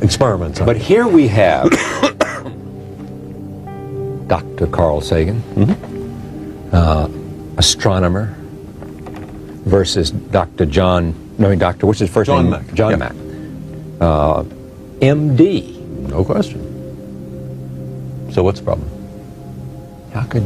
experiments on But it. here we have Dr. Carl Sagan, astronomer, versus Dr. what's his first John name? Mack. John Yeah. Mack. MD. No question. So what's the problem? How could...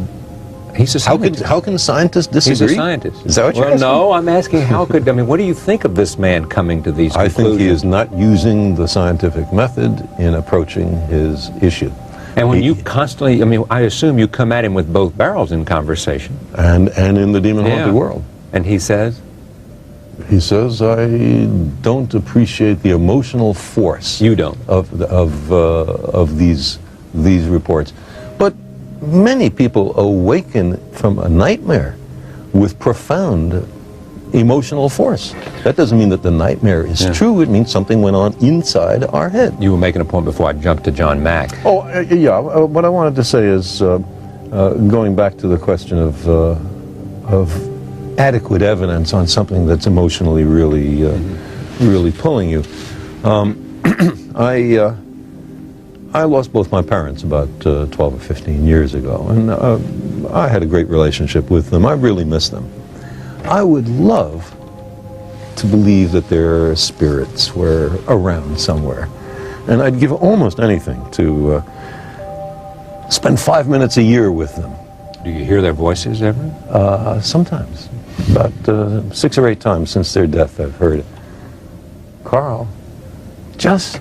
He's a scientist. How can scientists disagree? He's a scientist. Is that what you're Well, asking? no, I'm asking how could... I mean, what do you think of this man coming to these I conclusions? think he is not using the scientific method in approaching his issue. And when you constantly... I mean, I assume you come at him with both barrels in conversation. And in the demon-haunted world. And he says... He says, I don't appreciate the emotional force. You don't. Of these reports. But many people awaken from a nightmare with profound emotional force. That doesn't mean that the nightmare is true. It means something went on inside our head. You were making a point before I jumped to John Mack. Oh, yeah. What I wanted to say is, going back to the question of adequate evidence on something that's emotionally really pulling you. I lost both my parents about 12 or 15 years ago, and I had a great relationship with them. I really miss them. I would love to believe that their spirits were around somewhere, and I'd give almost anything to spend 5 minutes a year with them. Do you hear their voices ever? Sometimes. About 6 or 8 times since their death I've heard it. Carl, just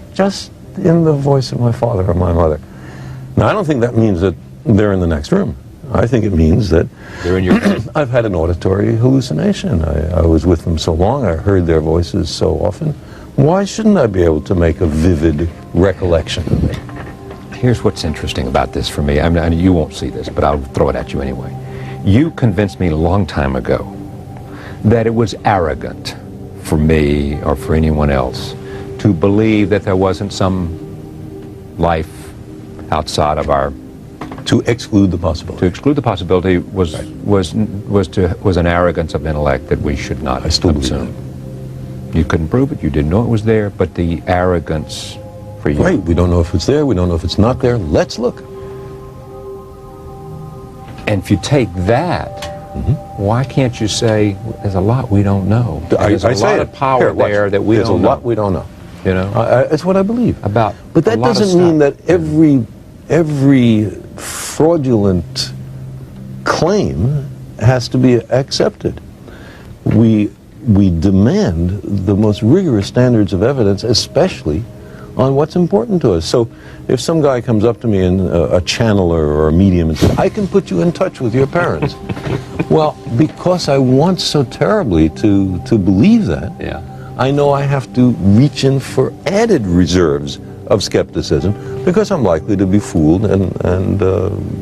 in the voice of my father or my mother. Now, I don't think that means that they're in the next room. I think it means that They're in your head. I've had an auditory hallucination. I was with them so long, I heard their voices so often. Why shouldn't I be able to make a vivid recollection of it? Here's what's interesting about this for me. I mean, you won't see this, but I'll throw it at you anyway. You convinced me a long time ago that it was arrogant for me or for anyone else to believe that there wasn't some life outside of our... To exclude the possibility. To exclude the possibility was an arrogance of intellect that we should not I still believe assume. You couldn't prove it, you didn't know it was there, but the arrogance for you... Right, we don't know if it's there, we don't know if it's not there. Let's look. And if you take that, why can't you say there's a lot we don't know? There's a lot of power there that we don't know. There's a lot we don't know. You know? It's what I believe. About But that a lot of doesn't mean stuff. that every fraudulent claim has to be accepted. We demand the most rigorous standards of evidence, especially on what's important to us. So if some guy comes up to me, and a channeler or a medium, and says, I can put you in touch with your parents. Well, because I want so terribly to believe that, I know I have to reach in for added reserves of skepticism, because I'm likely to be fooled and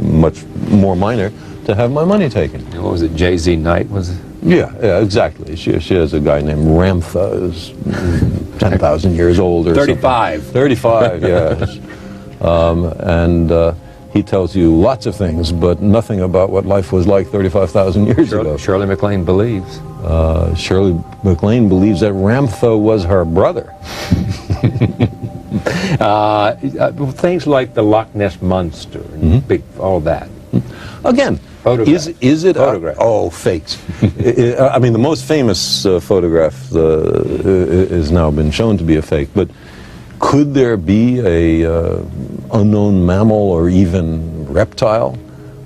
much more minor to have my money taken. What was it, J.Z. Knight was it? Yeah, exactly. She has a guy named Ramtha, who's 10,000 years old or 35. something. 35, yes. And he tells you lots of things, but nothing about what life was like 35,000 years ago. Shirley MacLaine believes. Shirley MacLaine believes that Ramtha was her brother. Things like the Loch Ness Monster, and big, all that. Again, is it photograph? Fakes. I mean, the most famous photograph has now been shown to be a fake. But could there be a unknown mammal or even reptile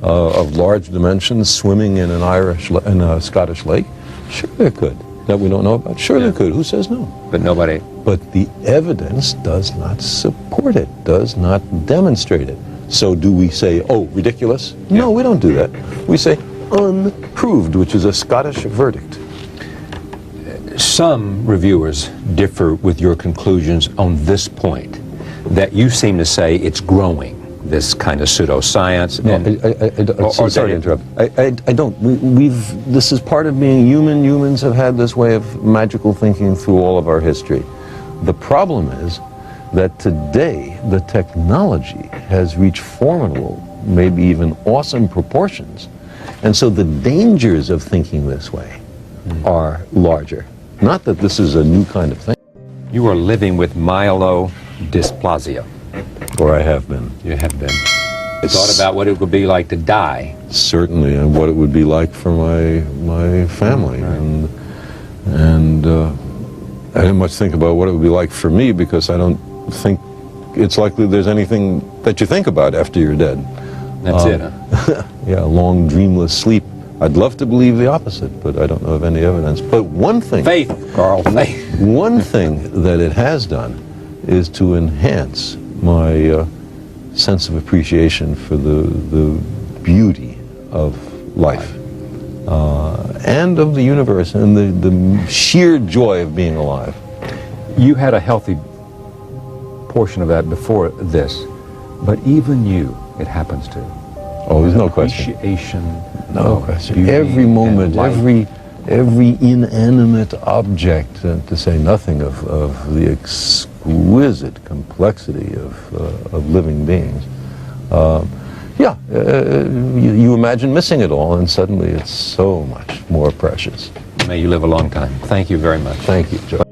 of large dimensions swimming in a Scottish lake? Sure, there could. That we don't know about. Sure, there could. Who says no? But nobody. But the evidence does not support it. Does not demonstrate it. So do we say, oh, ridiculous? No, we don't do that. We say unproved, which is a Scottish verdict. Some reviewers differ with your conclusions on this point, that you seem to say it's growing, this kind of pseudo-science. Sorry to interrupt. I don't. This is part of being human. Humans have had this way of magical thinking through all of our history. The problem is that today the technology has reached formidable, maybe even awesome proportions. And so the dangers of thinking this way are larger. Not that this is a new kind of thing. You are living with Milo dysplasia. Or I have been. You have been. Thought about what it would be like to die. Certainly, and what it would be like for my family. Right. And I didn't much think about what it would be like for me, because I don't think it's likely there's anything that you think about after you're dead. That's it, huh? Yeah, long, dreamless sleep. I'd love to believe the opposite, but I don't know of any evidence. But one thing... Faith, Carl, faith. One thing that it has done is to enhance my sense of appreciation for the beauty of life and of the universe, and the sheer joy of being alive. You had a healthy portion of that before this, but even you, it happens to. Oh, there's no question. Appreciation. No question. Beauty Every moment, and every inanimate object, to say nothing of the exquisite complexity of living beings. You imagine missing it all, and suddenly it's so much more precious. May you live a long time. Thank you very much. Thank you, Joe.